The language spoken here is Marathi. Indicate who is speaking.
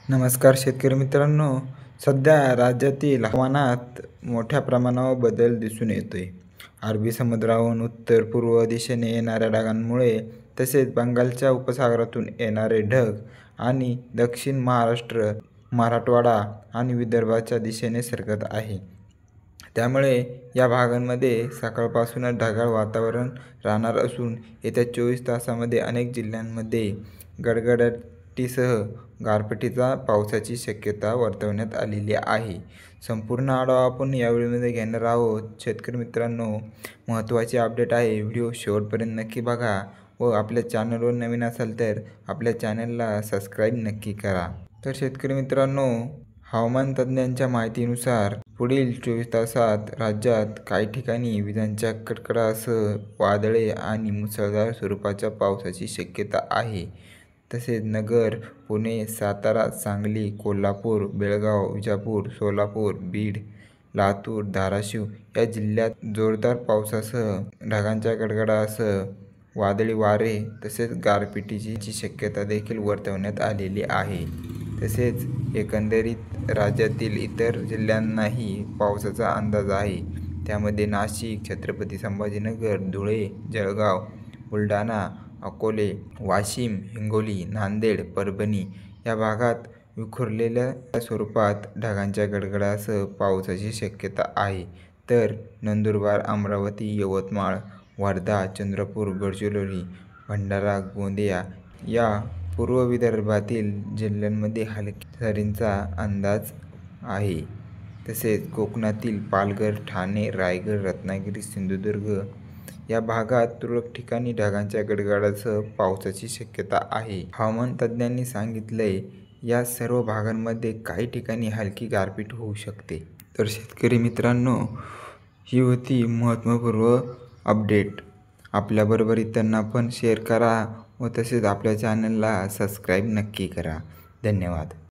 Speaker 1: नमस्कार शेतकरी मित्रांनो, सध्या राज्यातील हवामानात मोठ्या प्रमाणावर बदल दिसून येतोय. अरबी समुद्राहून उत्तर-पूर्व दिशेने येणाऱ्या ढगांमुळे तसेच बंगालच्या उपसागरातून येणारे ढग आणि दक्षिण महाराष्ट्र, मराठवाडा आणि विदर्भाच्या दिशेने सरकत आहे. त्यामुळे या भागांमध्ये सकाळपासूनच ढगाळ वातावरण राहणार असून येत्या 24 तासांमध्ये अनेक जिल्ह्यांमध्ये गडगडाटीसह गारपिटीचा पावसाची शक्यता वर्तवण्यात आलेली आहे. संपूर्ण आढावा आपण या व्हिडिओमध्ये घेणार आहोत. शेतकरी मित्रांनो, महत्त्वाची अपडेट आहे. व्हिडिओ शेवटपर्यंत नक्की बघा व आपल्या चॅनलवर नवीन असाल तर आपल्या चॅनलला सबस्क्राईब नक्की करा. तर शेतकरी मित्रांनो, हवामान तज्ज्ञांच्या माहितीनुसार पुढील 24 तासात राज्यात काही ठिकाणी विजांच्या कडकडाटासह वादळे आणि मुसळधार स्वरूपाच्या पावसाची शक्यता आहे. तसेच नगर, पुणे, सातारा, सांगली, कोल्हापूर, बेळगाव, विजापूर, सोलापूर, बीड, लातूर, धाराशिव या जिल्ह्यात जोरदार पावसासह ढगांच्या गडगडाटासह वादळी वारे तसेच गारपिटीची शक्यता देखील वर्तवण्यात आलेली आहे. तसेच एकंदरीत राज्यातील इतर जिल्ह्यांनाही पावसाचा अंदाज आहे. त्यामध्ये नाशिक, छत्रपती संभाजीनगर, धुळे, जळगाव, बुलढाणा, अकोले, वाशिम, हिंगोली, नांदेड, परभणी या भागात विखुरलेल्या स्वरूपात ढगांच्या गडगडाटासह पावसाची शक्यता आहे. तर नंदुरबार, अमरावती, यवतमाळ, वर्धा, चंद्रपूर, गडचिरोली, भंडारा, गोंदिया या पूर्व विदर्भातील जिल्ह्यांमध्ये हलक्या सरींचा अंदाज आहे. तसेच कोकणातील पालघर, ठाणे, रायगड, रत्नागिरी, सिंधुदुर्ग या भागात तुरळक ठिकाणी ढगांच्या गडगडाटासह पावसाची शक्यता आहे. हवामान तज्ज्ञांनी सांगितलंय या सर्व भागांमध्ये काही ठिकाणी हलकी गारपीट होऊ शकते. तर शेतकरी मित्रांनो, ही होती महत्त्वपूर्ण अपडेट. आपल्याबरोबर इतरांना पण शेअर करा व तसेच आपल्या चॅनलला सबस्क्राईब नक्की करा. धन्यवाद.